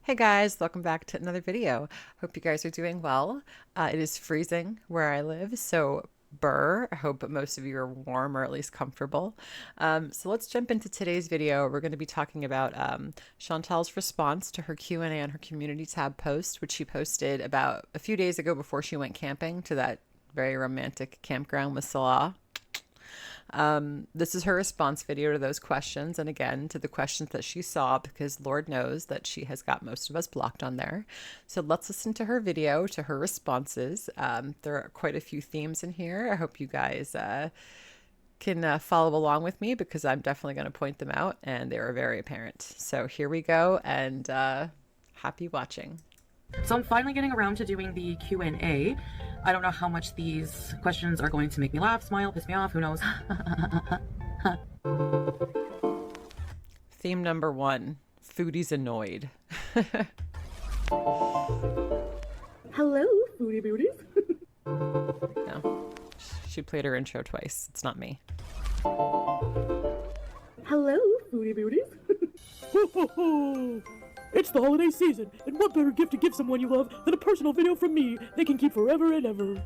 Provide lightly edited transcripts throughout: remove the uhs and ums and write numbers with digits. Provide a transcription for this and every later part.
Hey guys, welcome back to another video. Hope you guys are doing well. It is freezing where I live, so burr. I hope most of you are warm or at least comfortable. So let's jump into today's video. We're going to be talking about Chantal's response to her Q&A on her community tab post, which she posted about a few days ago before she went camping to that very romantic campground with Salah. This is her response video to those questions, and again to the questions that she saw, because Lord knows that she has got most of us blocked on there. So let's listen to her video, to her responses. There are quite a few themes in here. I hope you guys can follow along with me, because I'm definitely going to point them out, and they are very apparent. So here we go, and happy watching. So I'm finally getting around to doing the Q&A. I don't know how much these questions are going to make me laugh, smile, piss me off, who knows. Theme number 1, Foodie's annoyed. Hello, foodie beauties. No, she played her intro twice. It's not me. Hello, foodie beauties. It's the holiday season, and what better gift to give someone you love than a personal video from me they can keep forever and ever.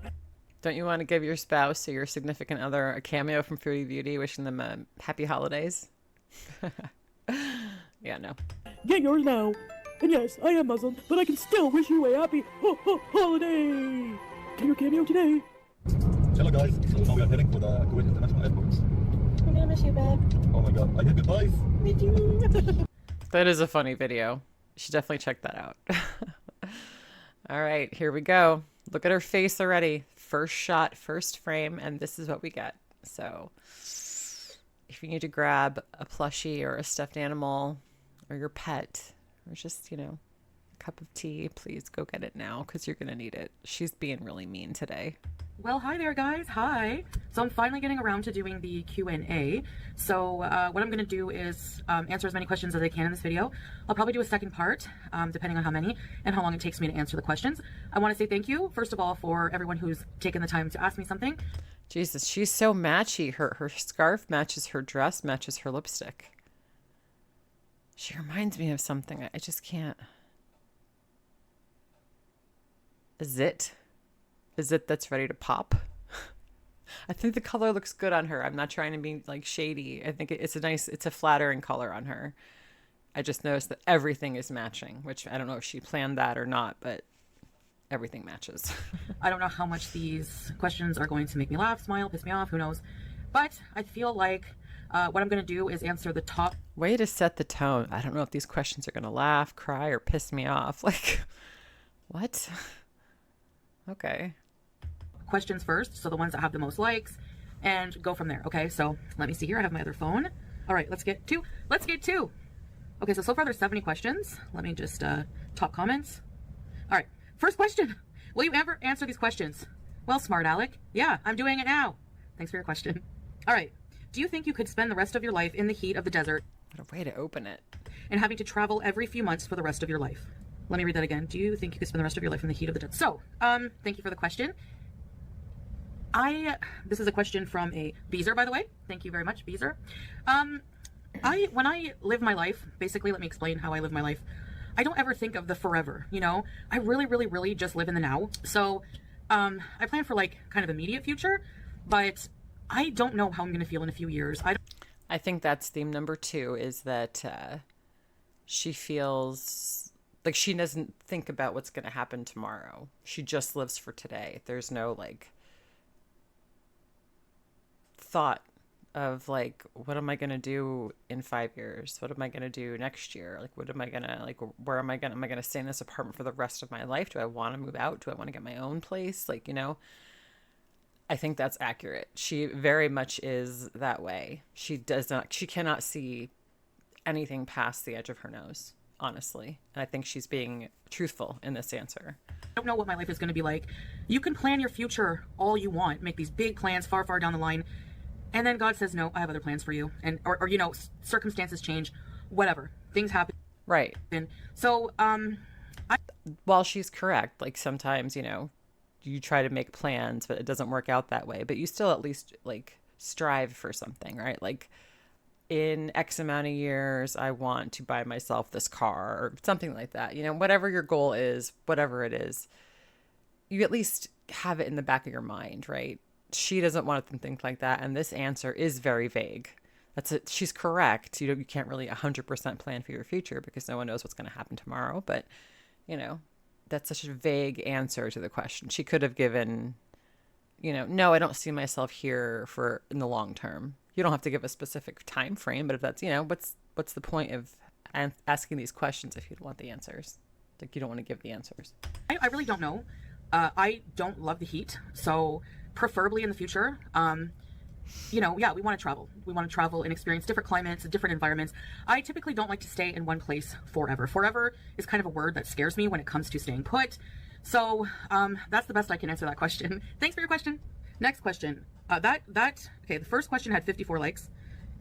Don't you want to give your spouse or your significant other a cameo from Foodie Beauty wishing them happy holidays? Yeah, no. Get yours now. And yes, I am Muslim, but I can still wish you a happy holiday. Get your cameo today. Hello guys, so now we are heading for the Kuwait International Airport. I'm gonna miss you, babe. Oh my god, I hear goodbyes. Me too. That is a funny video. You should definitely check that out. All right, here we go. Look at her face already. First shot, first frame, and this is what we get. So if you need to grab a plushie or a stuffed animal or your pet or just, a cup of tea, please go get it now, because you're going to need it. She's being really mean today. Well, hi there, guys. Hi. So I'm finally getting around to doing the Q&A. So what I'm going to do is answer as many questions as I can in this video. I'll probably do a second part, depending on how many and how long it takes me to answer the questions. I want to say thank you, first of all, for everyone who's taken the time to ask me something. Jesus, she's so matchy. Her scarf matches her dress, matches her lipstick. She reminds me of something. I just can't. Is it that's ready to pop? I think the color looks good on her. I'm not trying to be like shady. I think it's a flattering color on her. I just noticed that everything is matching, which I don't know if she planned that or not, but everything matches. I don't know how much these questions are going to make me laugh, smile, piss me off, who knows. But I feel like what I'm going to do is answer the top. Way to set the tone. I don't know if these questions are going to laugh, cry, or piss me off. Like, what? Okay. Questions first, so the ones that have the most likes, and go from there. Okay, so let me see here. I have my other phone. All right, let's get to. Okay, so far there's 70 questions. Let me just top comments. All right, first question. Will you ever answer these questions? Well, smart Alec. Yeah, I'm doing it now. Thanks for your question. All right. Do you think you could spend the rest of your life in the heat of the desert? What a way to open it. And having to travel every few months for the rest of your life? Let me read that again. Do you think you could spend the rest of your life in the heat of the desert? So, thank you for the question. This is a question from a Beezer, by the way. Thank you very much, Beezer. When I live my life, basically, let me explain how I live my life. I don't ever think of the forever, I really, really, really just live in the now. So, I plan for like kind of immediate future, but I don't know how I'm going to feel in a few years. I think that's theme number 2, is that she feels like she doesn't think about what's going to happen tomorrow. She just lives for today. There's no like thought of like, what am I going to do in 5 years? What am I going to do next year? Like, what am I going to, like, where am I going to stay in this apartment for the rest of my life? Do I want to move out? Do I want to get my own place? Like, I think that's accurate. She very much is that way. She cannot see anything past the edge of her nose, honestly. And I think she's being truthful in this answer. I don't know what my life is going to be like. You can plan your future all you want, make these big plans far, far down the line. And then God says, no, I have other plans for you. And, or circumstances change, whatever. Things happen. Right. So, while she's correct, like sometimes, you try to make plans, but it doesn't work out that way. But you still at least like strive for something, right? Like in X amount of years, I want to buy myself this car or something like that. You know, whatever your goal is, whatever it is, you at least have it in the back of your mind, right? She doesn't want to think like that. And this answer is very vague. That's it. She's correct. You can't really 100% plan for your future because no one knows what's going to happen tomorrow. But, that's such a vague answer to the question. She could have given, no, I don't see myself here for in the long term. You don't have to give a specific time frame, but if that's, what's the point of asking these questions if you don't want the answers? Like you don't want to give the answers. I really don't know. I don't love the heat. So preferably in the future, yeah, we want to travel. We want to travel and experience different climates, different environments. I typically don't like to stay in one place forever. Forever is kind of a word that scares me when it comes to staying put. So that's the best I can answer that question. Thanks for your question. Next question. Okay, the first question had 54 likes.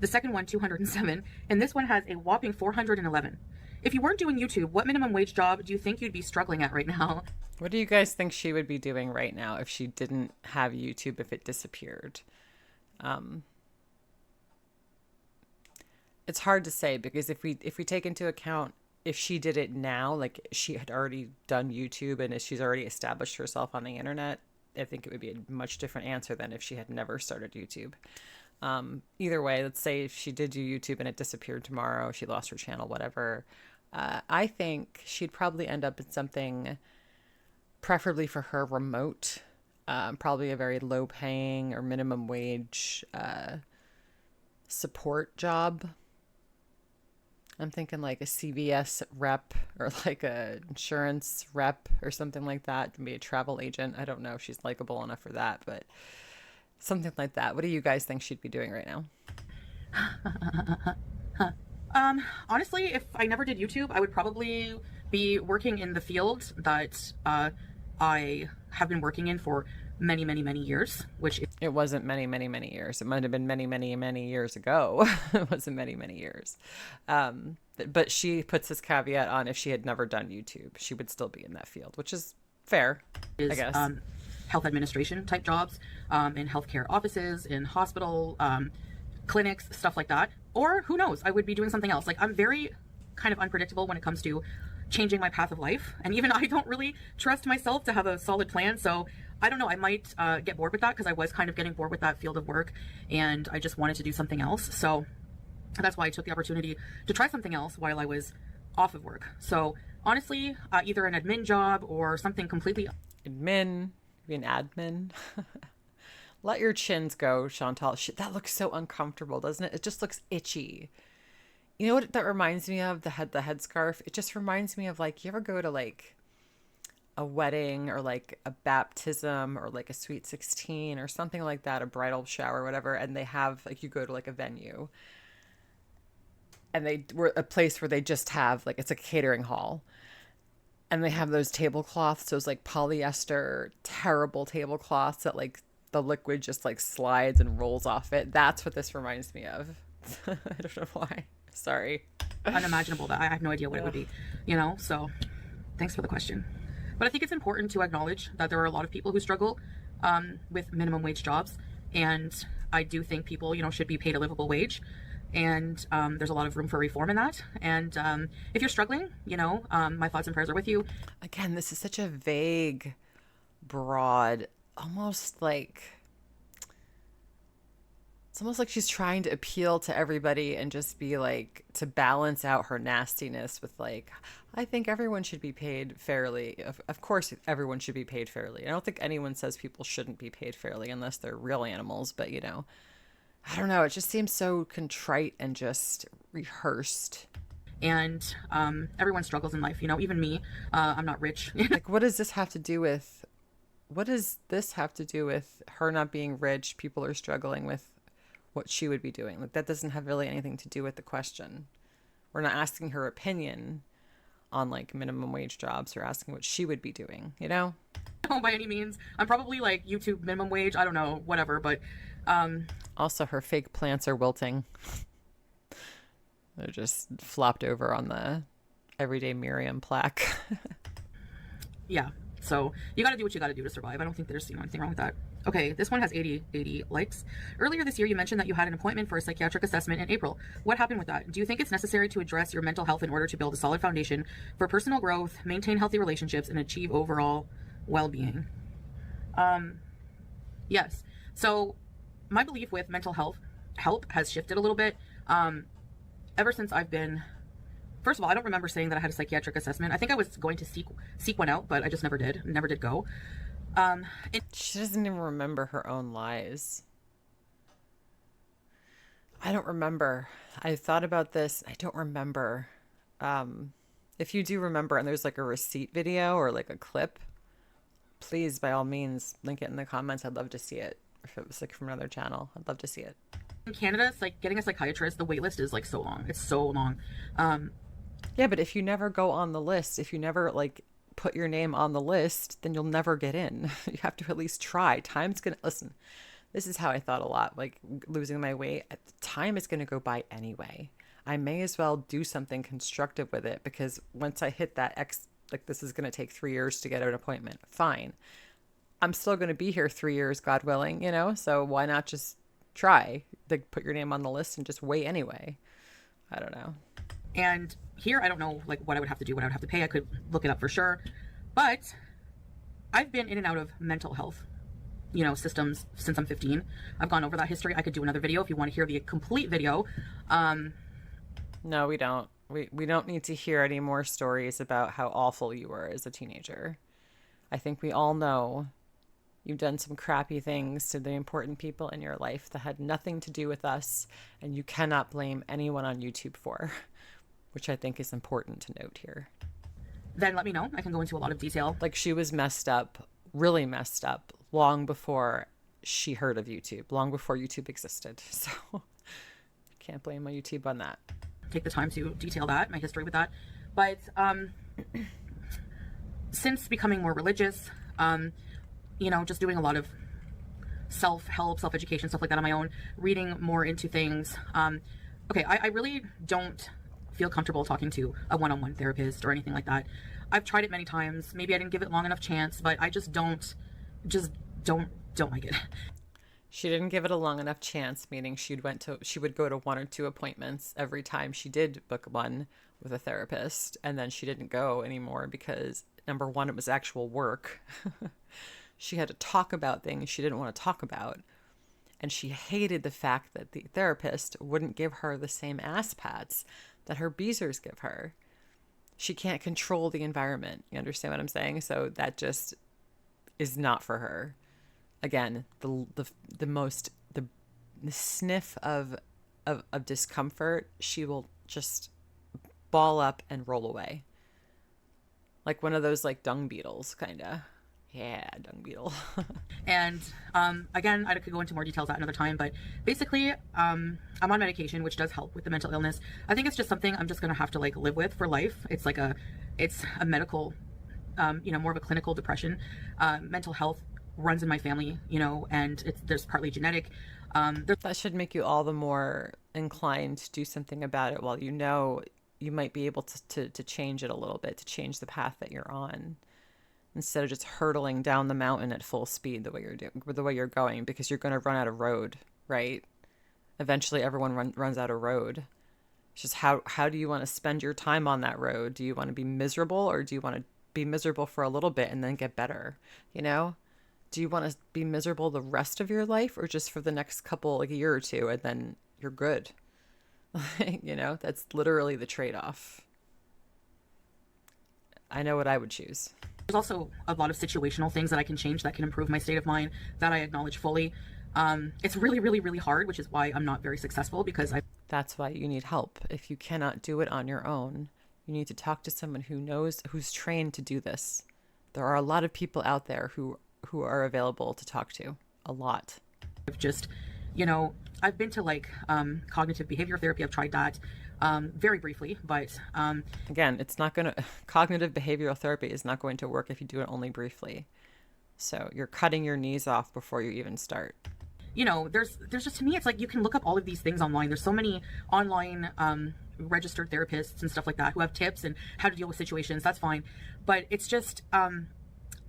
The second one, 207. And this one has a whopping 411. If you weren't doing YouTube, what minimum wage job do you think you'd be struggling at right now? What do you guys think she would be doing right now if she didn't have YouTube, if it disappeared? It's hard to say because if we take into account if she did it now, like she had already done YouTube and she's already established herself on the internet, I think it would be a much different answer than if she had never started YouTube. Either way, let's say if she did do YouTube and it disappeared tomorrow, she lost her channel, whatever. I think she'd probably end up in something preferably for her remote, probably a very low paying or minimum wage support job. I'm thinking like a CVS rep or like a insurance rep or something like that. Maybe a travel agent. I don't know if she's likable enough for that, but something like that. What do you guys think she'd be doing right now? Honestly, if I never did YouTube, I would probably be working in the field that I have been working in for many, many, many years, which it wasn't many, many, many years. It might have been many, many, many years ago. It wasn't many, many years. But she puts this caveat on if she had never done YouTube, she would still be in that field, which is fair, I guess. Health administration type jobs, in healthcare offices, in hospital, clinics, stuff like that. Or who knows, I would be doing something else. Like I'm very kind of unpredictable when it comes to changing my path of life. And even I don't really trust myself to have a solid plan. So I don't know, I might get bored with that because I was kind of getting bored with that field of work and I just wanted to do something else. So that's why I took the opportunity to try something else while I was off of work. So honestly, either an admin job or something completely... Admin? Be an admin? Let your chins go, Chantal. That looks so uncomfortable, doesn't it? It just looks itchy. You know what that reminds me of? The headscarf. It just reminds me of like, you ever go to like a wedding or like a baptism or like a sweet 16 or something like that, a bridal shower or whatever, and they have like, you go to like a venue and they were a place where they just have like, it's a catering hall and they have those tablecloths, those like polyester terrible tablecloths that like the liquid just like slides and rolls off it. That's what this reminds me of. I don't know why. Sorry. Unimaginable. That I have no idea what it would be, so thanks for the question. But I think it's important to acknowledge that there are a lot of people who struggle with minimum wage jobs. And I do think people, should be paid a livable wage. And there's a lot of room for reform in that. And if you're struggling, my thoughts and prayers are with you. Again, this is such a vague, broad, almost like... It's almost like she's trying to appeal to everybody and just be like, to balance out her nastiness with like, I think everyone should be paid fairly. Of course, everyone should be paid fairly. I don't think anyone says people shouldn't be paid fairly unless they're real animals. But, I don't know. It just seems so contrite and just rehearsed. And everyone struggles in life, even me. I'm not rich. Like, what does this have to do with her not being rich? People are struggling with what she would be doing. Like that doesn't have really anything to do with the question. We're not asking her opinion on like minimum wage jobs or asking what she would be doing, No, by any means. I'm probably like YouTube minimum wage. I don't know, whatever. But also her fake plants are wilting. They're just flopped over on the Everyday Miriam plaque. Yeah. So you got to do what you got to do to survive. I don't think there's anything wrong with that. Okay, this one has 80 likes. Earlier this year, you mentioned that you had an appointment for a psychiatric assessment in April. What happened with that? Do you think it's necessary to address your mental health in order to build a solid foundation for personal growth, maintain healthy relationships, and achieve overall well-being? Yes. So my belief with mental health help has shifted a little bit. Ever since I've been, first of all, I don't remember saying that I had a psychiatric assessment. I think I was going to seek one out, but I just never did go. She doesn't even remember her own lies. I don't remember. I thought about this. I don't remember. If you do remember and there's like a receipt video or like a clip, please, by all means, link it in the comments. I'd love to see it. If it was like from another channel, I'd love to see it. In Canada, it's like getting a psychiatrist, the wait list is like so long. It's so long. Yeah, but if you never go on the list, if you never like put your name on the list, then you'll never get in. You have to at least try. Time's gonna, listen, this is how I thought a lot, like losing my weight. Time is gonna go by anyway. I may as well do something constructive with it, because once I hit that like this is gonna take 3 years to get an appointment. Fine. I'm still gonna be here 3 years, God willing, you know? So why not just try? Like put your name on the list and just wait anyway. I don't know. And here, I don't know like what I would have to do, what I would have to pay. I could look it up for sure. But I've been in and out of mental health, you know, systems since I'm 15. I've gone over that history. I could do another video if you want to hear the complete video. No, we don't. We don't need to hear any more stories about how awful you were as a teenager. I think we all know you've done some crappy things to the important people in your life that had nothing to do with us, and you cannot blame anyone on YouTube for, which I think is important to note here. Then let me know. I can go into a lot of detail. Like, she was messed up, really messed up, long before she heard of YouTube, long before YouTube existed. So can't blame my YouTube on that. Take the time to detail that, my history with that. But since becoming more religious, you know, just doing a lot of self-help, self-education, stuff like that on my own, reading more into things. Okay, I really don't feel comfortable talking to a one-on-one therapist or anything like that. I've tried it many times. Maybe I didn't give it long enough chance, but I just don't like it. She didn't give it a long enough chance, meaning she would go to 1 or 2 appointments every time she did book one with a therapist, and then she didn't go anymore because, number one, it was actual work. She had to talk about things she didn't want to talk about, and she hated the fact that the therapist wouldn't give her the same ass pats that her beezers give her. She can't control the environment. You understand what I'm saying? So that just is not for her. Again, the sniff of discomfort, she will just ball up and roll away. Like one of those like dung beetles, kind of. Yeah, dung beetle. And again, I could go into more details at another time, but basically, I'm on medication, which does help with the mental illness. I think it's just something I'm just gonna have to like live with for life. It's like it's a medical, you know, more of a clinical depression. Mental health runs in my family, you know, and there's partly genetic. That should make you all the more inclined to do something about it, while you know you might be able to change it a little bit, to change the path that you're on, instead of just hurtling down the mountain at full speed the way you're going, because you're going to run out of road, right? Eventually everyone runs out of road. It's just how do you want to spend your time on that road? Do you want to be miserable, or do you want to be miserable for a little bit and then get better? You know, do you want to be miserable the rest of your life, or just for the next couple, like a year or two, and then you're good? You know, that's literally the trade-off. I know what I would choose. There's also a lot of situational things that I can change that can improve my state of mind, that I acknowledge fully. It's really, really, really hard, which is why I'm not very successful, because That's why you need help. If you cannot do it on your own, you need to talk to someone who knows, who's trained to do this. There are a lot of people out there who are available to talk to. A lot. I've just, you know, I've been to like cognitive behavior therapy. I've tried that very briefly, but again, it's not going to, cognitive behavioral therapy is not going to work if you do it only briefly. So you're cutting your knees off before you even start. You know, there's just, to me, it's like you can look up all of these things online. There's so many online registered therapists and stuff like that who have tips and how to deal with situations. That's fine. But it's just,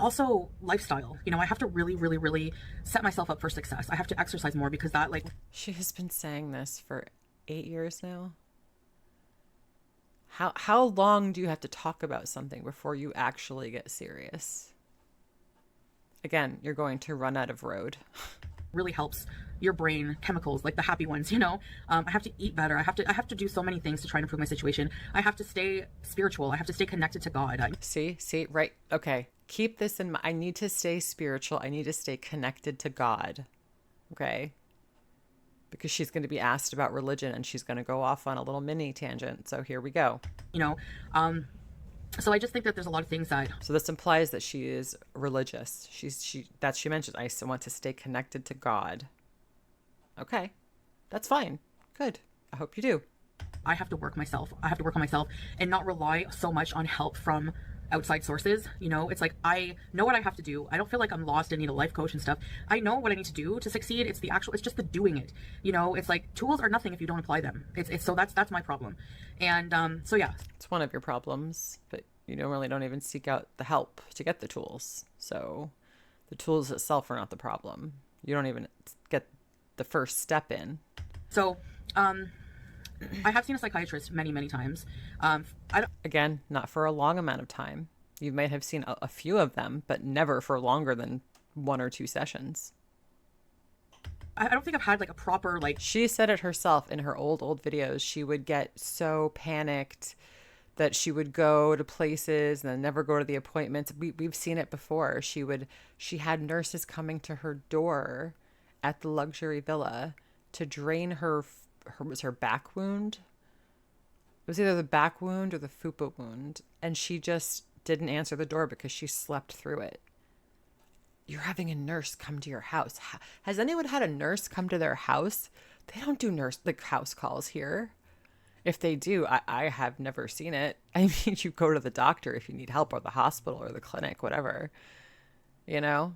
Also lifestyle. You know, I have to really, really, really set myself up for success. I have to exercise more because that, like, She has been saying this for 8 years now. How long do you have to talk about something before you actually get serious? Again, you're going to run out of road. really helps your brain chemicals, like the happy ones, you know. I have to eat better. I have to do so many things to try and improve my situation. I have to stay spiritual. I have to stay connected to God. See, right. Okay. Keep this in mind. I need to stay spiritual. I need to stay connected to God. Okay. Because she's going to be asked about religion and she's going to go off on a little mini tangent. So here we go. You know, so I just think that there's a lot of things that. So this implies that she is religious. She mentions, I want to stay connected to God. Okay. That's fine. Good. I hope you do. I have to work myself. I have to work on myself and not rely so much on help from outside sources. You know, it's like, I know what I have to do. I don't feel like I'm lost and need a life coach and stuff. I know what I need to do to succeed. It's just the doing it. You know, it's like tools are nothing if you don't apply them. So that's my problem. And so yeah. It's one of your problems, but you don't even seek out the help to get the tools. So the tools itself are not the problem. You don't even get the first step in. So, I have seen a psychiatrist many, many times. Again, not for a long amount of time. You might have seen a few of them, but never for longer than 1 or 2 sessions. I don't think I've had like a proper, like. She said it herself in her old videos. She would get so panicked that she would go to places and then never go to the appointments. We've seen it before. She had nurses coming to her door at the luxury villa to drain her back wound. It was either the back wound or the fupa wound, and she just didn't answer the door because she slept through it. You're having a nurse come to your house. Has anyone had a nurse come to their house? They don't do house calls here. If they do, I have never seen it. I mean, you go to the doctor if you need help, or the hospital or the clinic, whatever, you know?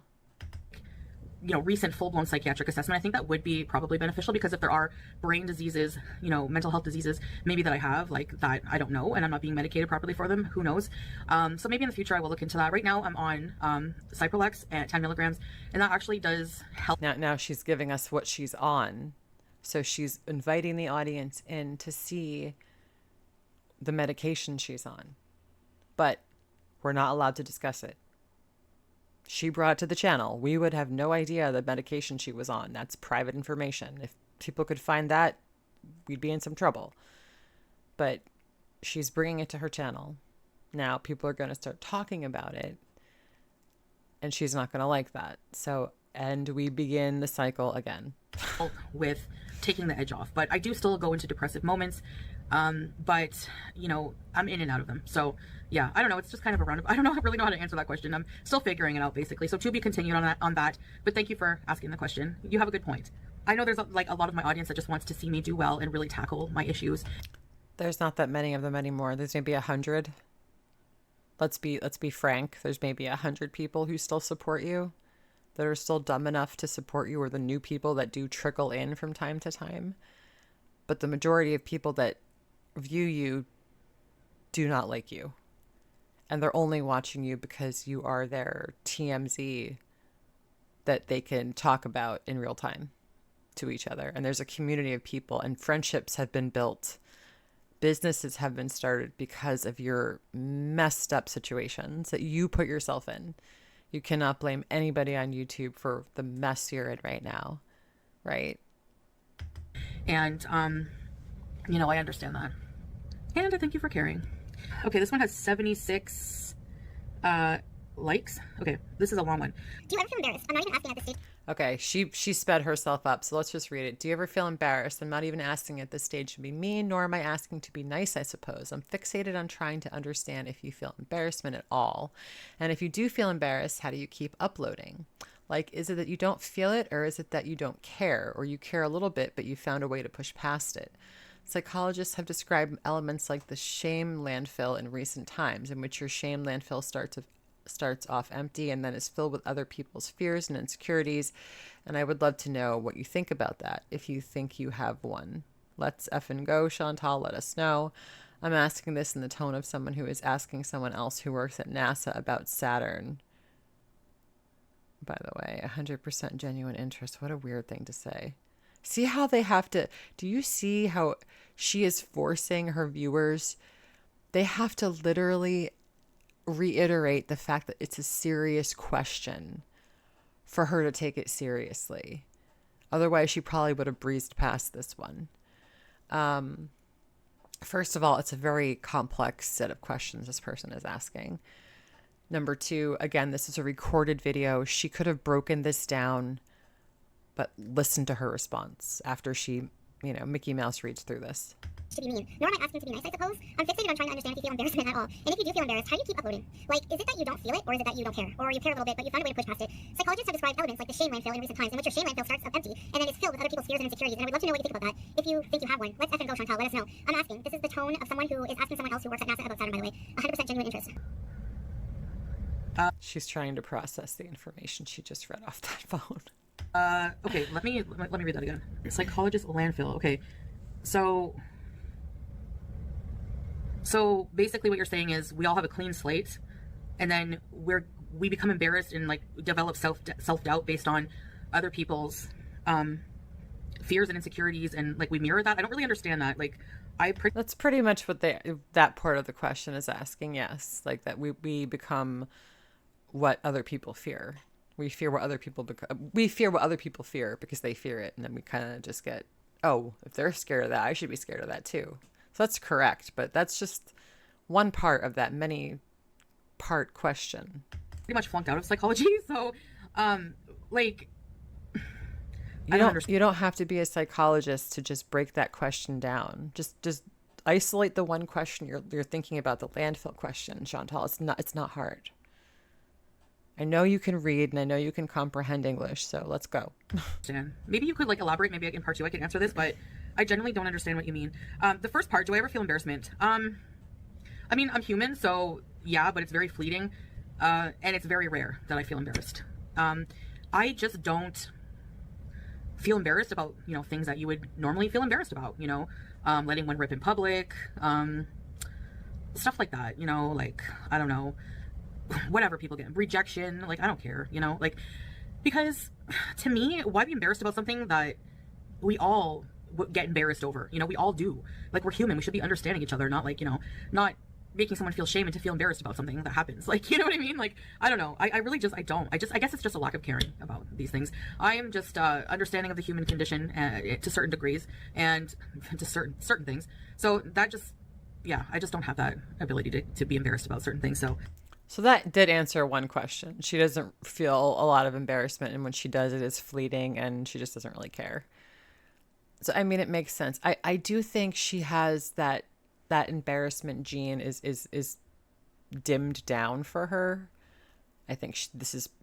Recent full-blown psychiatric assessment. I think that would be probably beneficial, because if there are brain diseases, mental health diseases, maybe that I have, like, that I don't know, and I'm not being medicated properly for them, who knows? So maybe in the future I will look into that. Right now I'm on Cipralex at 10 milligrams, and that actually does help. Now she's giving us what she's on. So she's inviting the audience in to see the medication she's on. But we're not allowed to discuss it. She brought it to the channel. We would have no idea the medication she was on. That's private information. If people could find that, we'd be in some trouble. But she's bringing it to her channel. Now people are going to start talking about it, and she's not going to like that. So, and we begin the cycle again. With taking the edge off. But I do still go into depressive moments. But I'm in and out of them. So yeah, I don't know. It's just kind of a roundabout. I don't really know how to answer that question. I'm still figuring it out, basically. So to be continued on that. But thank you for asking the question. You have a good point. I know there's a lot of my audience that just wants to see me do well and really tackle my issues. There's not that many of them anymore. There's maybe 100. Let's be frank. There's maybe 100 people who still support you, that are still dumb enough to support you, or the new people that do trickle in from time to time. But the majority of people that view you do not like you. And they're only watching you because you are their TMZ that they can talk about in real time to each other. And there's a community of people, and friendships have been built. Businesses have been started because of your messed up situations that you put yourself in. You cannot blame anybody on YouTube for the mess you're in right now, right? And, I understand that. And I thank you for caring. Okay, this one has 76 likes. Okay, this is a long one. Do you ever feel embarrassed? I'm not even asking at this stage. Okay, she sped herself up, so let's just read it. Do you ever feel embarrassed? I'm not even asking at this stage to be mean, nor am I asking to be nice, I suppose. I'm fixated on trying to understand if you feel embarrassment at all. And if you do feel embarrassed, how do you keep uploading? Like, is it that you don't feel it, or is it that you don't care, or you care a little bit, but you found a way to push past it? Psychologists have described elements like the shame landfill in recent times, in which your shame landfill starts off empty and then is filled with other people's fears and insecurities. And I would love to know what you think about that, if you think you have one. Let's effing go, Chantal. Let us know. I'm asking this in the tone of someone who is asking someone else who works at NASA about Saturn. by the way. 100% genuine interest. What a weird thing to say. See how they have to, do you see how she is forcing her viewers? They have to literally reiterate the fact that it's a serious question for her to take it seriously. Otherwise, she probably would have breezed past this one. First of all, it's a very complex set of questions this person is asking. Number two, again, this is a recorded video. She could have broken this down, but listen to her response after she, Mickey Mouse reads through this. To be mean, nor am I asking to be nice, I suppose. I'm fixated on trying to understand if you feel embarrassment at all. And if you do feel embarrassed, how do you keep uploading? Like, is it that you don't feel it, or is it that you don't care? Or you care a little bit, but you found a way to push past it? Psychologists have described elements like the shame landfill in recent times, in which your shame landfill starts up empty, and then is filled with other people's fears and insecurities. And I would love to know what you think about that. If you think you have one, let's effing go, Chantal. Let us know. I'm asking. This is the tone of someone who is asking someone else who works at NASA about Saturn, by the way. 100% genuine interest. She's trying to process the information she just read off that phone. Okay, let me read that again. Psychologist landfill. Okay, so basically what you're saying is we all have a clean slate, and then we become embarrassed and like develop self-doubt based on other people's fears and insecurities, and like we mirror that. I don't really understand that. Like that's pretty much what that part of the question is asking. Yes, like that we become what other people fear. We fear what other people we fear what other people fear because they fear it, and then we kind of just get, oh, if they're scared of that, I should be scared of that too. So that's correct, but that's just one part of that many part question. Pretty much flunked out of psychology, so like you don't have to be a psychologist to just break that question down. Just isolate the one question you're thinking about, the landfill question, Chantal. It's not hard. I know you can read and I know you can comprehend English, so let's go. Maybe you could like elaborate. Maybe in part two I can answer this, but I genuinely don't understand what you mean. The first part, do I ever feel embarrassment? I mean, I'm human, so yeah, but it's very fleeting, and it's very rare that I feel embarrassed. I just don't feel embarrassed about, things that you would normally feel embarrassed about, letting one rip in public, stuff like that, like, I don't know, whatever people get, rejection, like, I don't care, like, because to me, why be embarrassed about something that we all get embarrassed over? We all do. Like, we're human. We should be understanding each other, not like, not making someone feel shame and to feel embarrassed about something that happens. Like, you know what I mean? Like, I don't know. I really just, I guess it's just a lack of caring about these things. I am just understanding of the human condition to certain degrees and to certain things. So that just, yeah, I just don't have that ability to be embarrassed about certain things. So that did answer one question. She doesn't feel a lot of embarrassment, and when she does, it is fleeting, and she just doesn't really care. So, I mean, it makes sense. I do think she has that embarrassment gene is dimmed down for her. I think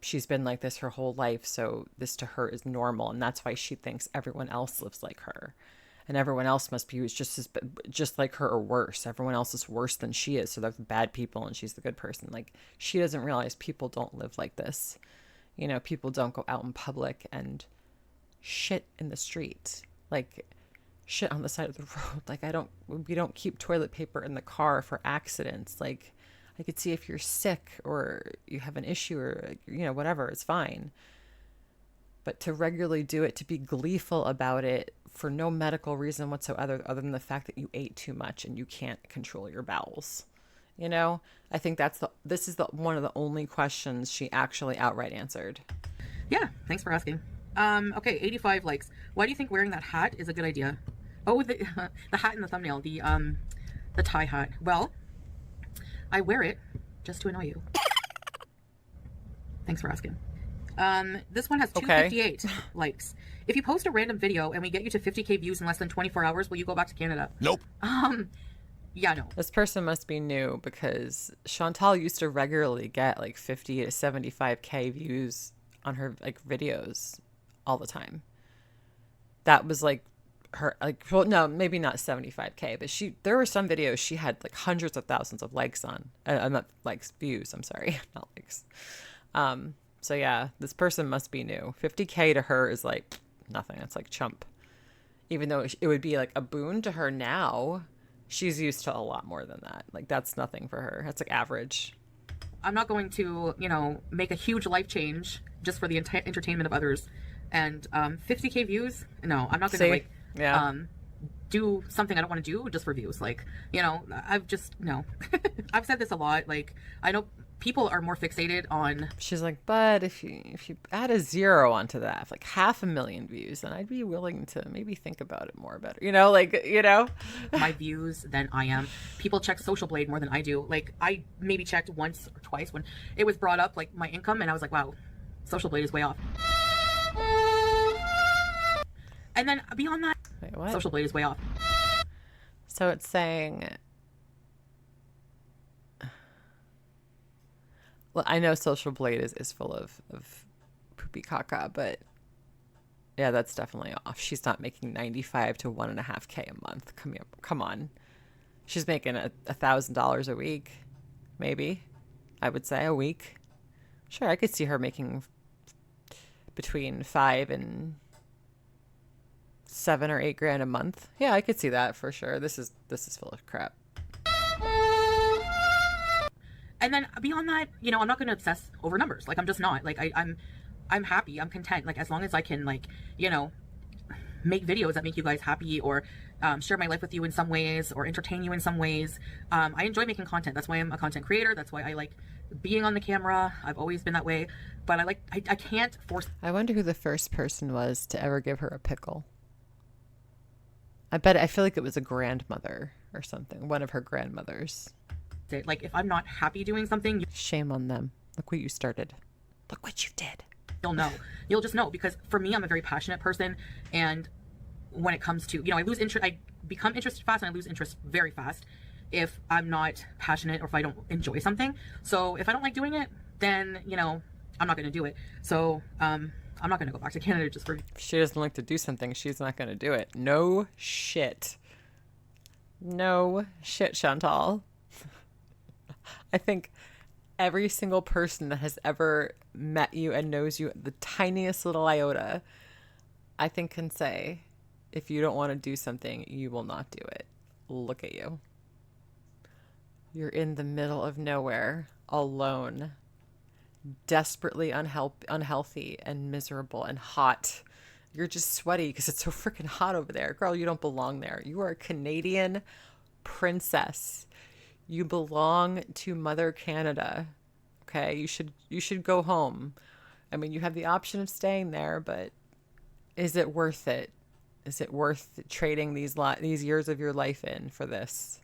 she's been like this her whole life, so this to her is normal, and that's why she thinks everyone else lives like her. And everyone else must be just like her or worse. Everyone else is worse than she is. So they're the bad people and she's the good person. Like, she doesn't realize people don't live like this. People don't go out in public and shit in the street. Like, shit on the side of the road. Like, we don't keep toilet paper in the car for accidents. Like, I could see if you're sick or you have an issue or, whatever, it's fine. But to regularly do it, to be gleeful about it for no medical reason whatsoever, other than the fact that you ate too much and you can't control your bowels. I think this is one of the only questions she actually outright answered. Yeah, thanks for asking. Okay, 85 likes. Why do you think wearing that hat is a good idea? Oh, the hat in the thumbnail, the tie hat. Well, I wear it just to annoy you. Thanks for asking. This one has 258 likes. If you post a random video and we get you to 50K views in less than 24 hours, will you go back to Canada? Nope. Yeah, no. This person must be new because Chantal used to regularly get like 50 to 75K views on her like videos all the time. That was like her, like, well, no, maybe not 75K, but there were some videos she had like hundreds of thousands of likes on. Not likes, views, I'm sorry, not likes. So yeah, this person must be new. 50K to her is like nothing. It's like chump. Even though it would be like a boon to her now, she's used to a lot more than that. Like, that's nothing for her. That's like average. I'm not going to, make a huge life change just for the entertainment of others. And 50K views, no, I'm not gonna See? like Yeah. do something I don't want to do just for views. Like, you know, I've just, no. I've said this a lot. Like, I know people are more fixated on She's like, but if you add a zero onto that, like 500,000 views, then I'd be willing to maybe think about it more better. You know, like, you know? my views than I am. People check Social Blade more than I do. Like, I maybe checked once or twice when it was brought up, like my income, and I was like, wow, Social Blade is way off. And then beyond that, Wait, what? Social Blade is way off. So it's saying, well, I know Social Blade is full of poopy caca, but yeah, that's definitely off. She's not making 95 to 1.5K a month. Come on. She's making $1,000 a week, maybe. I would say a week. Sure, I could see her making between 5 and 7 or 8 grand a month. Yeah, I could see that for sure. This is full of crap. And then beyond that, you know, I'm not going to obsess over numbers. Like, I'm just not. Like, I'm happy. I'm content. Like, as long as I can, like, you know, make videos that make you guys happy, or share my life with you in some ways, or entertain you in some ways. I enjoy making content. That's why I'm a content creator. That's why I like being on the camera. I've always been that way. But I can't force. I wonder who the first person was to ever give her a pickle. I feel like it was a grandmother or something. One of her grandmothers. It. Like, if I'm not happy doing something, Shame on them. Look what you started. Look what you did. you'll know. You'll just know, because for me, I'm a very passionate person, and when it comes to, you know, I lose interest. I become interested fast, and I lose interest very fast if I'm not passionate or if I don't enjoy something. So if I don't like doing it, then, you know, I'm not going to do it. So I'm not going to go back to Canada just for. If she doesn't like to do something, she's not going to do it. No shit. No shit, Chantal. I think every single person that has ever met you and knows you the tiniest little iota, I think can say, if you don't want to do something, you will not do it. Look at you. You're in the middle of nowhere, alone, desperately unhealthy and miserable and hot. You're just sweaty because it's so freaking hot over there. Girl, you don't belong there. You are a Canadian princess. You belong to Mother Canada. Okay? You should go home. I mean, you have the option of staying there, but is it worth it? Is it worth trading these years of your life in for this?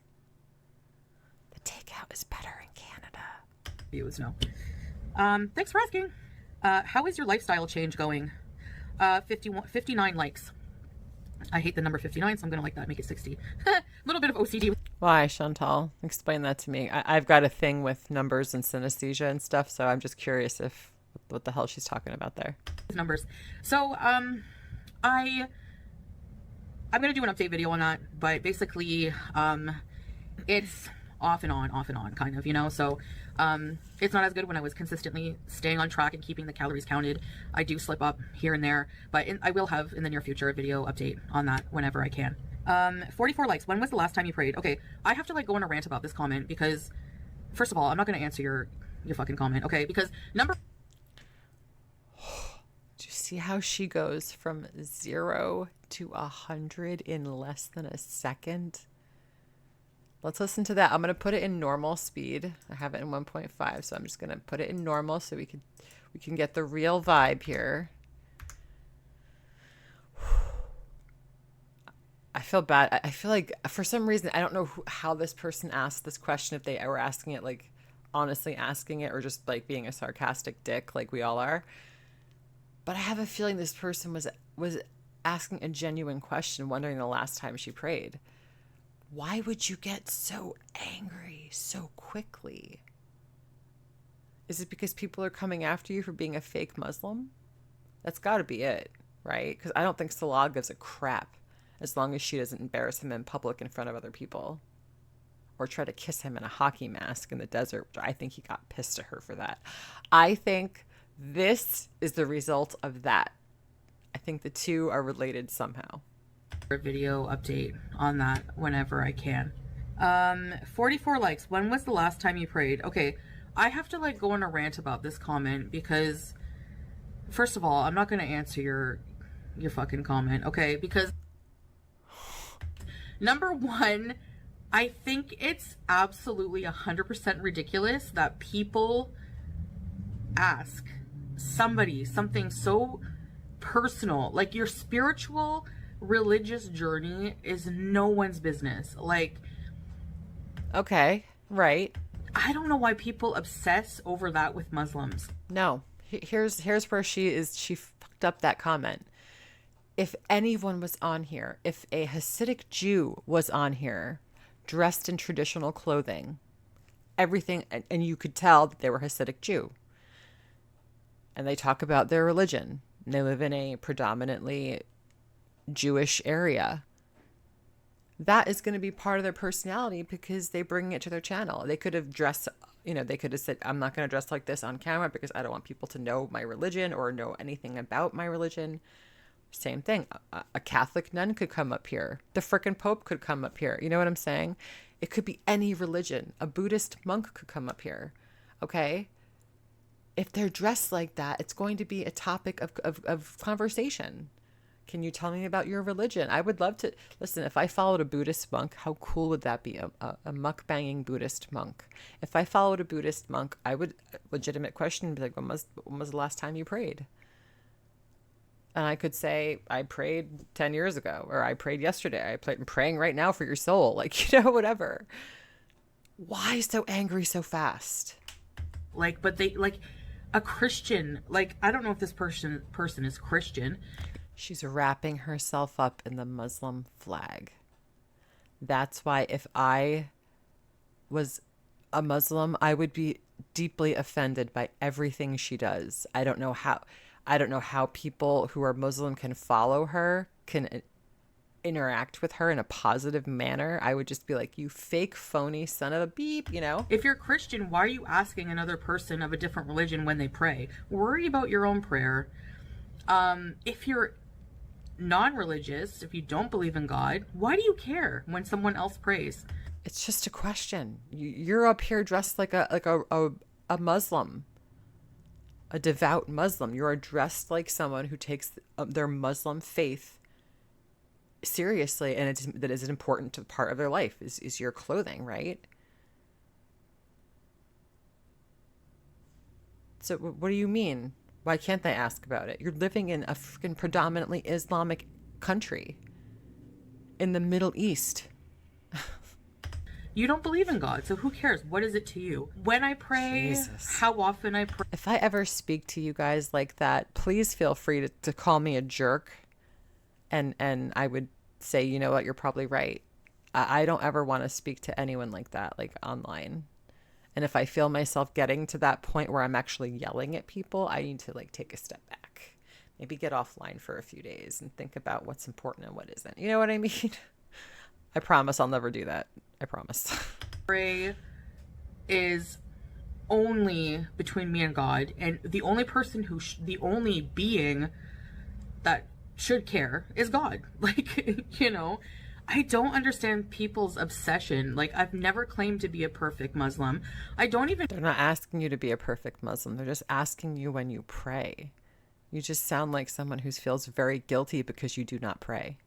The takeout is better in Canada. Views, no. Thanks for asking. How is your lifestyle change going? 59 likes. I hate the number 59, so I'm gonna like that, make it 60. A little bit of OCD. Why, Chantal? Explain that to me. I've got a thing with numbers and synesthesia and stuff, so I'm just curious what the hell she's talking about there. Numbers. So I'm gonna do an update video on that, but basically it's off and on kind of, you know. So it's not as good when I was consistently staying on track and keeping the calories counted. I do slip up here and there, but I will have in the near future a video update on that whenever I can. 44 likes. When was the last time you prayed? Okay, I have to like go on a rant about this comment, because first of all, I'm not going to answer your fucking comment, okay? Because do you see how she goes from 0 to 100 in less than a second? Let's listen to that. I'm going to put it in normal speed. I have it in 1.5, so I'm just going to put it in normal so we can get the real vibe here. I feel bad. I feel like for some reason, I don't know how this person asked this question, if they were asking it like honestly asking it or just like being a sarcastic dick like we all are. But I have a feeling this person was asking a genuine question, wondering the last time she prayed. Why would you get so angry so quickly? Is it because people are coming after you for being a fake Muslim? That's got to be it, right? Because I don't think Salah gives a crap as long as she doesn't embarrass him in public in front of other people or try to kiss him in a hockey mask in the desert, which I think he got pissed at her for that. I think this is the result of that. I think the two are related somehow. A video update on that whenever I can. 44 likes. When was the last time you prayed? Okay, I have to like go on a rant about this comment, because First of all, I'm not going to answer your fucking comment, okay? Because number one, I think it's absolutely 100% ridiculous that people ask somebody something so personal. Like, your spiritual religious journey is no one's business. Like, Okay, right. I don't know why people obsess over that with Muslims. No. Here's where she fucked up that comment. If anyone was on here, if a Hasidic Jew was on here dressed in traditional clothing, everything, and you could tell that they were Hasidic Jew. And they talk about their religion. And they live in a predominantly Jewish area. That is going to be part of their personality because they bring it to their channel. They could have dressed, they could have said, I'm not going to dress like this on camera because I don't want people to know my religion or know anything about my religion. Same thing. A Catholic nun could come up here. The frickin' Pope could come up here. You know what I'm saying? It could be any religion. A Buddhist monk could come up here. Okay? If they're dressed like that, it's going to be a topic of conversation. Can you tell me about your religion? I would love to. Listen, if I followed a Buddhist monk, how cool would that be? A mukbanging Buddhist monk. If I followed a Buddhist monk, I would, legitimate question, be like, when was the last time you prayed? And I could say, I prayed 10 years ago, or I prayed yesterday. I'm praying right now for your soul. Like, whatever. Why so angry so fast? Like, but they, like, a Christian, like, I don't know if this person is Christian. She's wrapping herself up in the Muslim flag. That's why if I was a Muslim, I would be deeply offended by everything she does. I don't know how people who are Muslim can follow her, can interact with her in a positive manner. I would just be like, you fake, phony son of a beep, If you're Christian, why are you asking another person of a different religion when they pray? Worry about your own prayer. If you're non-religious, if you don't believe in God, why do you care when someone else prays? It's just a question. You're up here dressed like a Muslim, a devout Muslim. You are dressed like someone who takes their Muslim faith seriously, and that is an important part of their life is your clothing, right? So what do you mean? Why can't they ask about it? You're living in a freaking predominantly Islamic country in the Middle East. You don't believe in God, so who cares? What is it to you? When I pray, Jesus. how often I pray. If I ever speak to you guys like that, please feel free to call me a jerk. And I would say, you know what, you're probably right. I don't ever want to speak to anyone like that, like online. And if I feel myself getting to that point where I'm actually yelling at people, I need to take a step back. Maybe get offline for a few days and think about what's important and what isn't. You know what I mean? I promise I'll never do that. I promise. Pray is only between me and God, and the only person the only being that should care is God. I don't understand people's obsession. Like, I've never claimed to be a perfect Muslim. They're not asking you to be a perfect Muslim. They're just asking you when you pray. You just sound like someone who feels very guilty because you do not pray.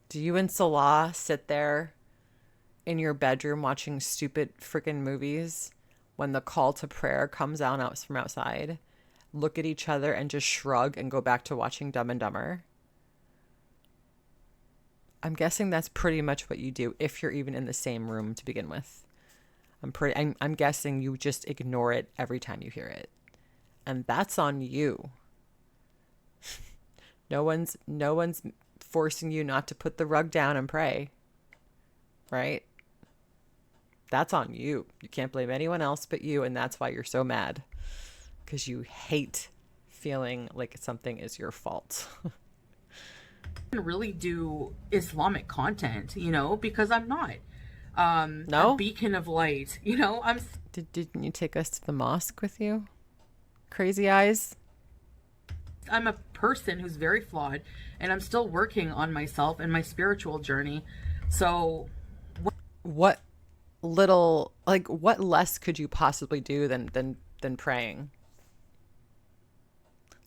Do you and Salah sit there in your bedroom watching stupid freaking movies when the call to prayer comes out from outside, look at each other and just shrug and go back to watching Dumb and Dumber? I'm guessing that's pretty much what you do if you're even in the same room to begin with. I'm guessing you just ignore it every time you hear it. And that's on you. No one's forcing you not to put the rug down and pray. Right? That's on you. You can't blame anyone else but you, and that's why you're so mad. Because you hate feeling like something is your fault. Really do Islamic content, because I'm not no? a beacon of light. Didn't you take us to the mosque with you? Crazy eyes? I'm a person who's very flawed, and I'm still working on myself and my spiritual journey. So what less could you possibly do than praying?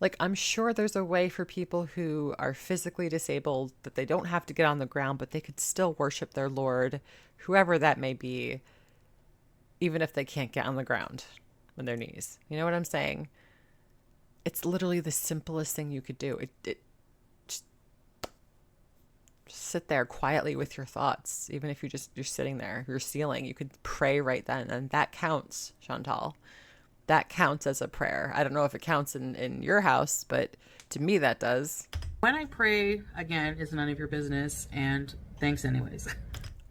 Like, I'm sure there's a way for people who are physically disabled that they don't have to get on the ground, but they could still worship their Lord, whoever that may be, even if they can't get on the ground on their knees. You know what I'm saying? It's literally the simplest thing you could do. It just sit there quietly with your thoughts, even if you're sitting there, you're sealing. You could pray right then, and that counts, Chantal. That counts as a prayer. I don't know if it counts in your house, but to me that does. When I pray, again, is none of your business, and thanks anyways.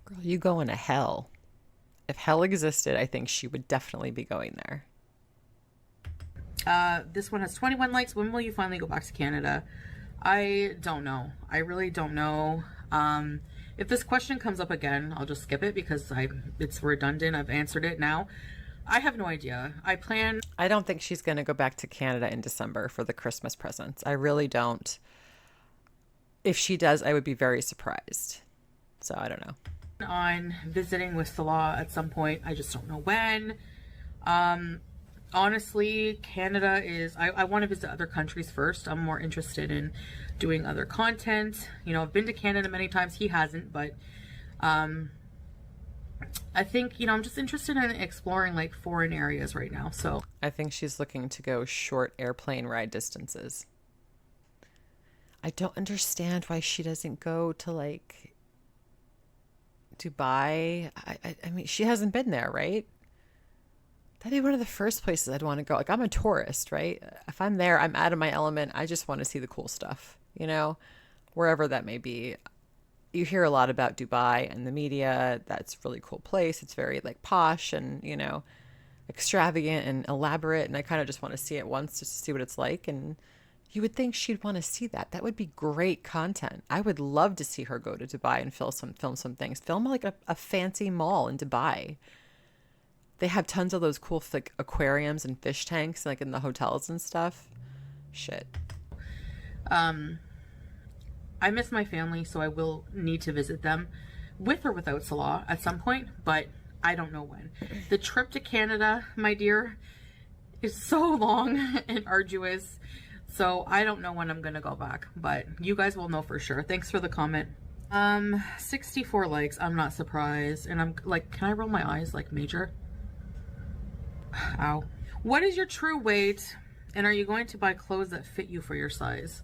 Girl, you going to hell. If hell existed, I think she would definitely be going there. This one has 21 likes. When will you finally go back to Canada? I don't know. I really don't know. If this question comes up again, I'll just skip it because it's redundant. I've answered it now. I have no idea. I don't think she's going to go back to Canada in December for the Christmas presents. I really don't. If she does, I would be very surprised. So I don't know. On visiting with Salah at some point. I just don't know when. Honestly, Canada is... I want to visit other countries first. I'm more interested in doing other content. You know, I've been to Canada many times. He hasn't, but... I think, you know, I'm just interested in exploring like foreign areas right now. So I think she's looking to go short airplane ride distances. I don't understand why she doesn't go to like Dubai. I mean, she hasn't been there, right? That'd be one of the first places I'd want to go. Like, I'm a tourist, right? If I'm there, I'm out of my element. I just want to see the cool stuff, you know, wherever that may be. You hear a lot about Dubai in the media. That's a really cool place. It's very like posh and, you know, extravagant and elaborate. And I kind of just want to see it once just to see what it's like. And you would think she'd want to see that. That would be great content. I would love to see her go to Dubai and film some things. Film like a fancy mall in Dubai. They have tons of those cool like aquariums and fish tanks like in the hotels and stuff. Shit. I miss my family, so I will need to visit them with or without Salah at some point, but I don't know when. The trip to Canada, my dear, is so long and arduous, so I don't know when I'm gonna go back, but you guys will know for sure. Thanks for the comment. 64 likes. I'm not surprised, and I'm like, can I roll my eyes like major? Ow. What is your true weight, and are you going to buy clothes that fit you for your size?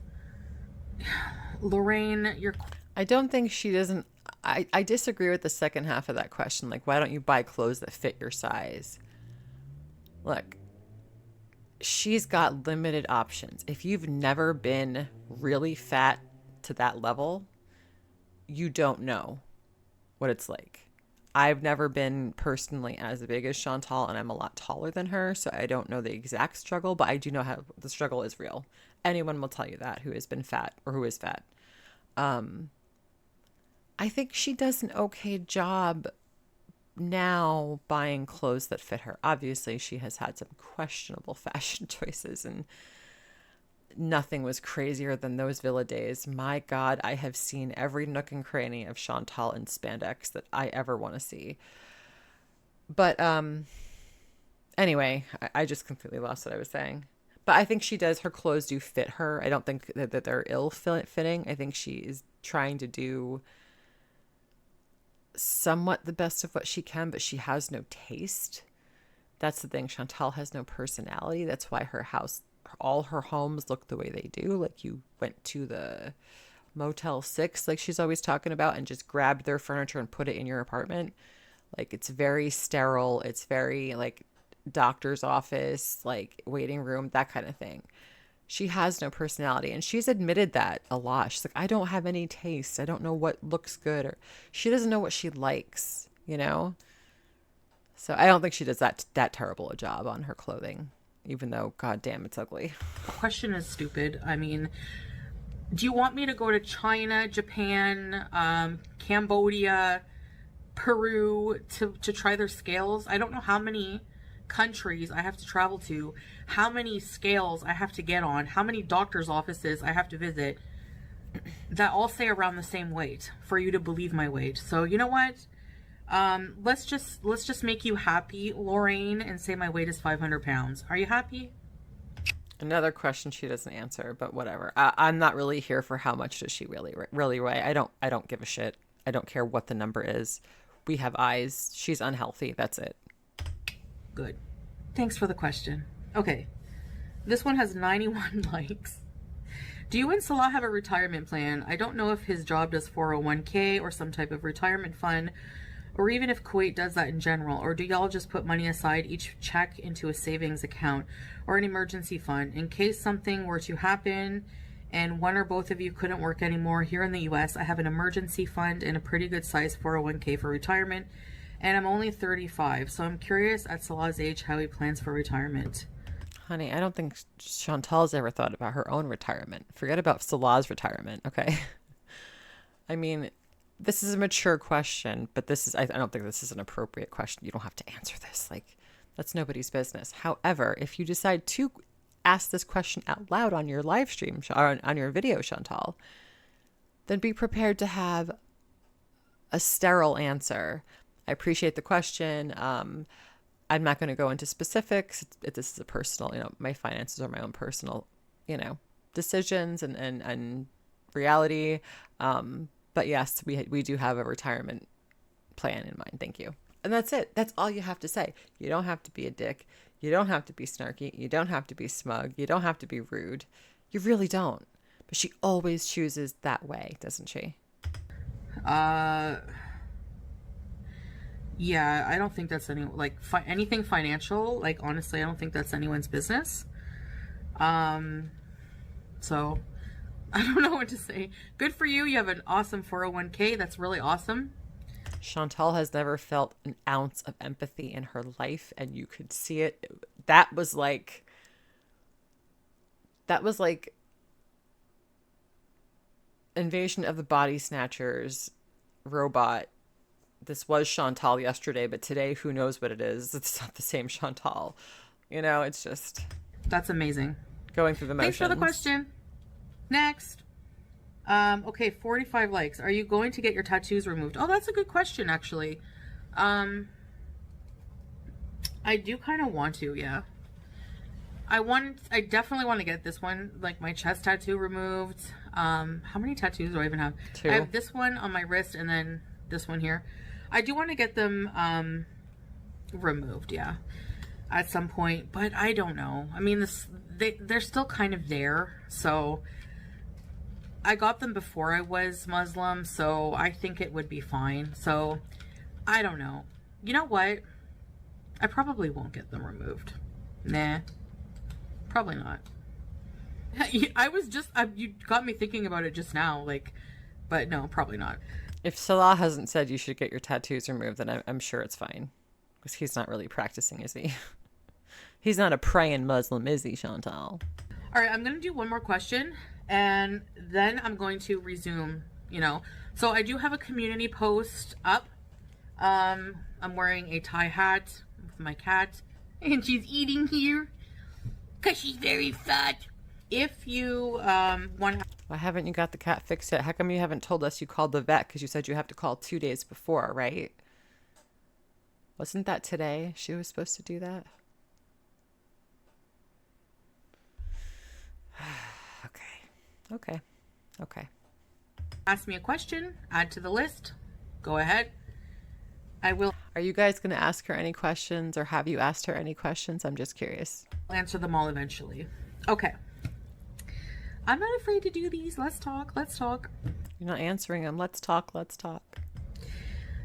Lorraine, I don't think she doesn't. I disagree with the second half of that question. Like, why don't you buy clothes that fit your size? Look, she's got limited options. If you've never been really fat to that level, you don't know what it's like. I've never been personally as big as Chantal, and I'm a lot taller than her, so I don't know the exact struggle, but I do know how the struggle is real. Anyone will tell you that who has been fat or who is fat. I think she does an okay job now buying clothes that fit her. Obviously, she has had some questionable fashion choices, and nothing was crazier than those Villa days. My God, I have seen every nook and cranny of Chantal in spandex that I ever want to see. But anyway, I just completely lost what I was saying. But I think she does. Her clothes do fit her. I don't think that they're ill-fitting. I think she is trying to do somewhat the best of what she can, but she has no taste. That's the thing. Chantal has no personality. That's why her house, all her homes look the way they do. Like, you went to the Motel 6, like she's always talking about, and just grabbed their furniture and put it in your apartment. Like, it's very sterile. It's very like doctor's office, like waiting room, that kind of thing. She has no personality, and she's admitted that a lot. She's like, I don't have any taste. I don't know what looks good, or she doesn't know what she likes, you know? So I don't think she does that terrible a job on her clothing, even though, goddamn, it's ugly. The question is stupid. I mean, do you want me to go to China, Japan, Cambodia, Peru to try their scales? I don't know how many countries I have to travel to, how many scales I have to get on, how many doctor's offices I have to visit that all say around the same weight for you to believe my weight. So you know what? Let's just make you happy, Lorraine, and say my weight is 500 pounds. Are you happy? Another question she doesn't answer, but whatever. I'm not really here for how much does she really weigh. I don't give a shit. I don't care what the number is. We have eyes. She's unhealthy. That's it. Good. Thanks for the question. Okay. This one has 91 likes. Do you and Salah have a retirement plan? I don't know if his job does 401k or some type of retirement fund, or even if Kuwait does that in general, or do y'all just put money aside each check into a savings account or an emergency fund in case something were to happen and one or both of you couldn't work anymore? Here in the US, I have an emergency fund and a pretty good size 401k for retirement, and I'm only 35, so I'm curious at Salah's age how he plans for retirement. Honey, I don't think Chantal's ever thought about her own retirement. Forget about Salah's retirement, okay? I mean, this is a mature question, but I don't think this is an appropriate question. You don't have to answer this. Like, that's nobody's business. However, if you decide to ask this question out loud on your live stream or on your video, Chantal, then be prepared to have a sterile answer. I appreciate the question. I'm not going to go into specifics. This is a personal, my finances are my own personal, decisions and reality. But yes, we do have a retirement plan in mind. Thank you. And that's it. That's all you have to say. You don't have to be a dick. You don't have to be snarky. You don't have to be smug. You don't have to be rude. You really don't. But she always chooses that way, doesn't she? Yeah, I don't think that's anything financial. Like, honestly, I don't think that's anyone's business. So I don't know what to say. Good for you. You have an awesome 401k. That's really awesome. Chantal has never felt an ounce of empathy in her life, and you could see it. That was like Invasion of the Body Snatchers robot. This was Chantal yesterday, but today, who knows what it is? It's not the same Chantal. It's just... That's amazing. Going through the motions. Thanks for the question. Next. Okay, 45 likes. Are you going to get your tattoos removed? Oh, that's a good question, actually. I do kind of want to, yeah. I definitely want to get this one, like my chest tattoo removed. How many tattoos do I even have? 2. I have this one on my wrist and then this one here. I do want to get them removed, yeah, at some point, but I don't know. I mean, they're still kind of there, so I got them before I was Muslim, so I think it would be fine. So I don't know. You know what? I probably won't get them removed. Nah, probably not. You got me thinking about it just now, but no, probably not. If Salah hasn't said you should get your tattoos removed, then I'm sure it's fine. Because he's not really practicing, is he? He's not a praying Muslim, is he, Chantal? All right, I'm going to do one more question, and then I'm going to resume, So I do have a community post up. I'm wearing a tie hat with my cat, and she's eating here because she's very fat. If you want to... Why haven't you got the cat fixed yet? How come you haven't told us you called the vet? Because you said you have to call 2 days before, right? Wasn't that today she was supposed to do that? Okay. Ask me a question, add to the list. Go ahead. I will Are you guys going to ask her any questions, or have you asked her any questions? I'm just curious. answer them all eventually. Okay. I'm not afraid to do these. Let's talk. You're not answering them. Let's talk.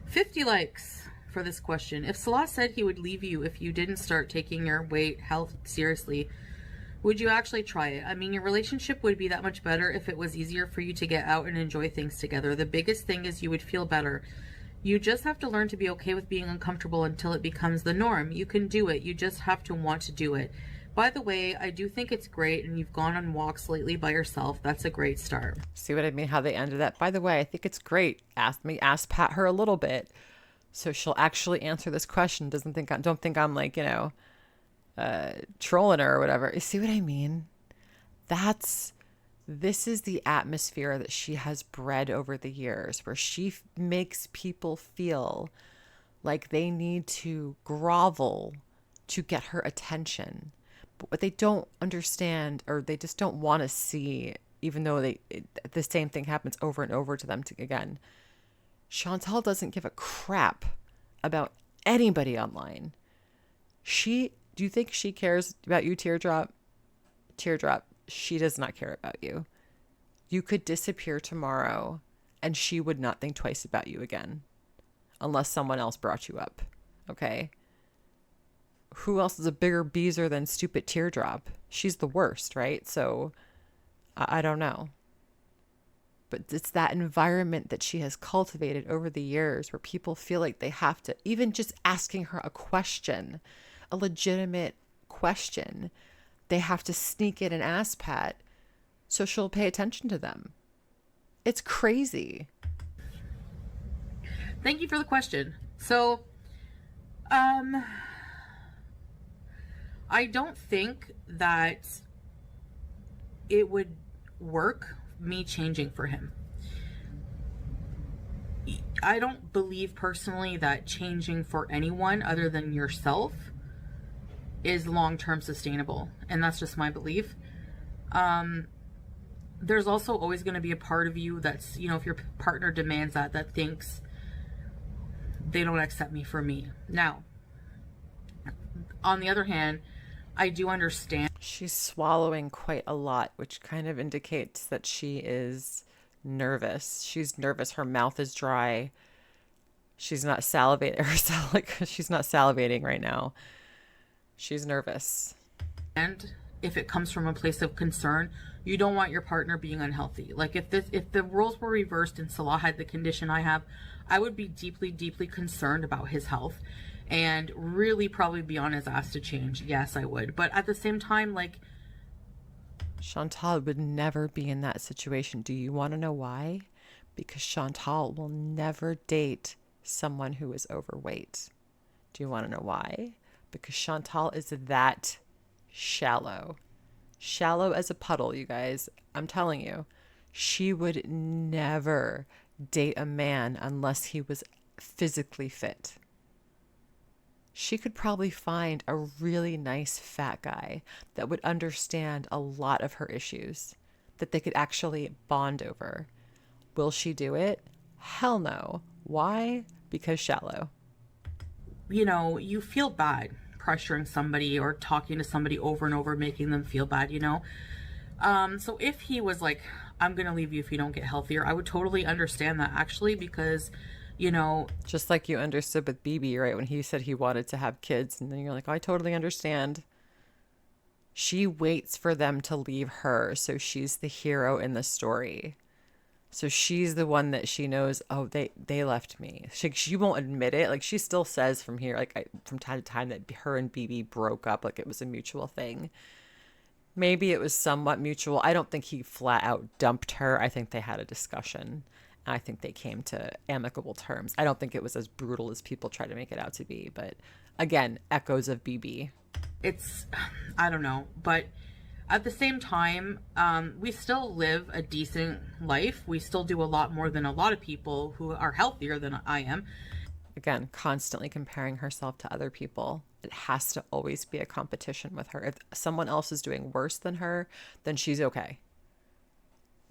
50 likes for this question. If Salah said he would leave you if you didn't start taking your health seriously, would you actually try it? I mean, your relationship would be that much better if it was easier for you to get out and enjoy things together. The biggest thing is you would feel better. You just have to learn to be okay with being uncomfortable until it becomes the norm. You can do it. You just have to want to do it. By the way, I do think it's great, and you've gone on walks lately by yourself. That's a great start. See what I mean? How they ended that. By the way, I think it's great. Ask Pat her a little bit, so she'll actually answer this question. Don't think I'm like, trolling her or whatever. You see what I mean? This is the atmosphere that she has bred over the years, where she makes people feel like they need to grovel to get her attention. But what they don't understand, or they just don't want to see, even though the same thing happens over and over to them again. Chantal doesn't give a crap about anybody online. Do you think she cares about you, Teardrop? Teardrop, she does not care about you. You could disappear tomorrow and she would not think twice about you again unless someone else brought you up. Okay? Who else is a bigger beezer than stupid Teardrop? She's the worst, right? So I don't know. But it's that environment that she has cultivated over the years where people feel like they have to, even just asking her a question, a legitimate question, they have to sneak in an ass pat so she'll pay attention to them. It's crazy. Thank you for the question. So, I don't think that it would work, me changing for him. I don't believe personally that changing for anyone other than yourself is long-term sustainable. And that's just my belief. There's also always going to be a part of you that's, you know, if your partner demands that thinks they don't accept me for me. Now, on the other hand, I do understand. She's swallowing quite a lot, which kind of indicates that she is nervous. She's nervous. Her mouth is dry. She's not salivating. She's not salivating right now. She's nervous. And if it comes from a place of concern, you don't want your partner being unhealthy. Like if the roles were reversed and Salah had the condition I have, I would be deeply, deeply concerned about his health and really probably be on his ass to change. Yes, I would. But at the same time, like, Chantal would never be in that situation. Do you want to know why? Because Chantal will never date someone who is overweight. Do you want to know why? Because Chantal is that shallow. Shallow as a puddle, you guys. I'm telling you. She would never date a man unless he was physically fit. She could probably find a really nice fat guy that would understand a lot of her issues, that they could actually bond over. Will she do it? Hell no. Why? Because shallow. You know, you feel bad pressuring somebody or talking to somebody over and over, making them feel bad, you know? So if he was like, I'm going to leave you if you don't get healthier, I would totally understand that actually, because, you know, just like you understood with BB, right? When he said he wanted to have kids, and then you're like, oh, I totally understand. She waits for them to leave her, so she's the hero in the story. So she's the one that she knows, oh, they left me. She won't admit it. Like, she still says from here, like, from time to time, that her and BB broke up, like it was a mutual thing. Maybe it was somewhat mutual. I don't think he flat out dumped her. I think they had a discussion. I think they came to amicable terms. I don't think it was as brutal as people try to make it out to be. But again, echoes of BB. It's, I don't know. But at the same time, we still live a decent life. We still do a lot more than a lot of people who are healthier than I am. Again, constantly comparing herself to other people. It has to always be a competition with her. If someone else is doing worse than her, then she's okay.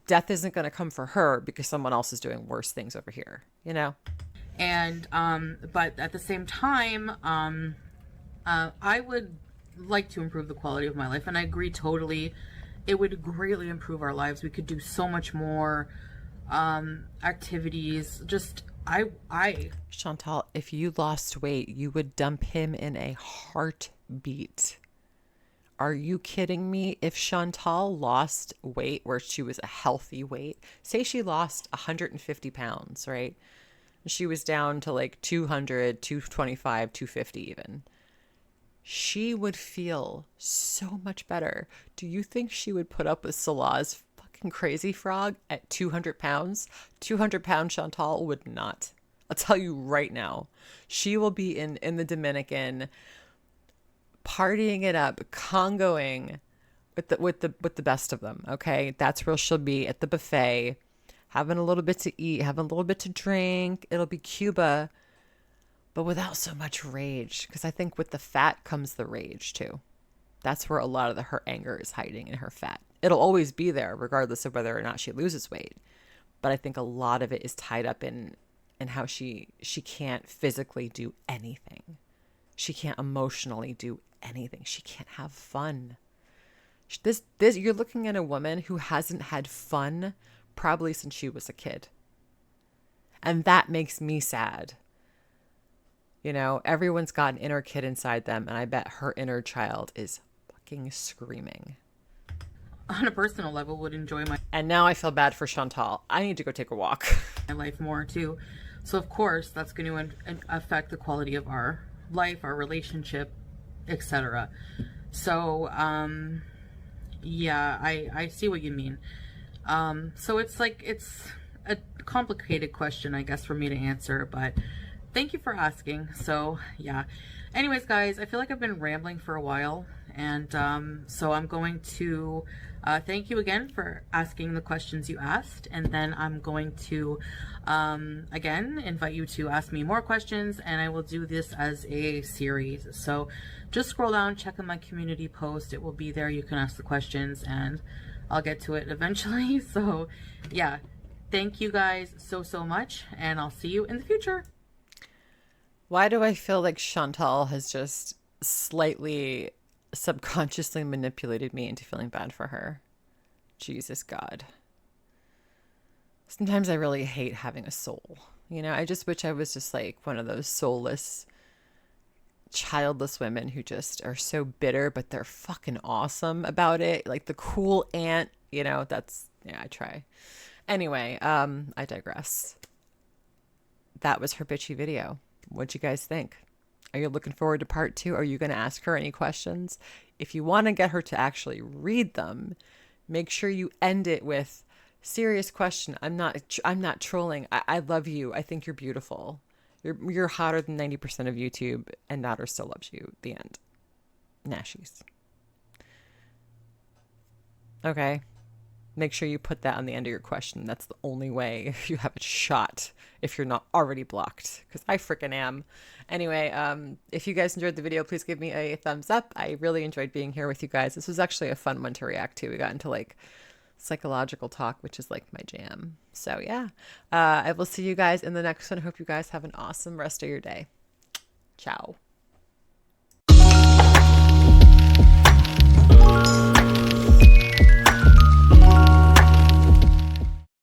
Death isn't going to come for her because someone else is doing worse things over here, you know? And, but at the same time, I would like to improve the quality of my life. And I agree totally. It would greatly improve our lives. We could do so much more, activities. Just, Chantal, if you lost weight, you would dump him in a heartbeat. Are you kidding me? If Chantal lost weight where she was a healthy weight, say she lost 150 pounds, right? She was down to like 200, 225, 250 even. She would feel so much better. Do you think she would put up with Salah's fucking crazy frog at 200 pounds? 200-pound Chantal would not. I'll tell you right now. She will be in the Dominican partying it up, congoing with the best of them, okay? That's where she'll be, at the buffet, having a little bit to eat, having a little bit to drink. It'll be Cuba, but without so much rage, because I think with the fat comes the rage too. That's where a lot of her anger is hiding, in her fat. It'll always be there regardless of whether or not she loses weight. But I think a lot of it is tied up in how she can't physically do anything. She can't emotionally do anything. She can't have fun. This you're looking at a woman who hasn't had fun probably since she was a kid. And that makes me sad. You know, everyone's got an inner kid inside them, and I bet her inner child is fucking screaming. On a personal level, would enjoy my And now I feel bad for Chantal. I need to go take a walk. life more too. So of course, that's going to affect the quality of our life, our relationship, etc. So, yeah, I see what you mean. So it's like, it's a complicated question, I guess, for me to answer, but thank you for asking. So yeah, anyways, guys, I feel like I've been rambling for a while, and so I'm going to thank you again for asking the questions you asked, and then I'm going to again invite you to ask me more questions, and I will do this as a series. So just scroll down, check on my community post, it will be there. You can ask the questions and I'll get to it eventually. So yeah, thank you guys so much, and I'll see you in the future. Why do I feel like Chantal has just slightly subconsciously manipulated me into feeling bad for her? Jesus God. Sometimes I really hate having a soul. You know, I just wish I was just like one of those soulless, childless women who just are so bitter, but they're fucking awesome about it. Like the cool aunt, you know, that's, yeah, I try. Anyway, I digress. That was her bitchy video. What'd you guys think? Are you looking forward to part 2? Are you going to ask her any questions? If you want to get her to actually read them, make sure you end it with, serious question. I'm not trolling. I love you. I think you're beautiful. You're hotter than 90% of YouTube, and daughter still loves you. The end. Nashies. Okay. Make sure you put that on the end of your question. That's the only way you have a shot if you're not already blocked, because I freaking am. Anyway, if you guys enjoyed the video, please give me a thumbs up. I really enjoyed being here with you guys. This was actually a fun one to react to. We got into like psychological talk, which is like my jam. So yeah, I will see you guys in the next one. I hope you guys have an awesome rest of your day. Ciao.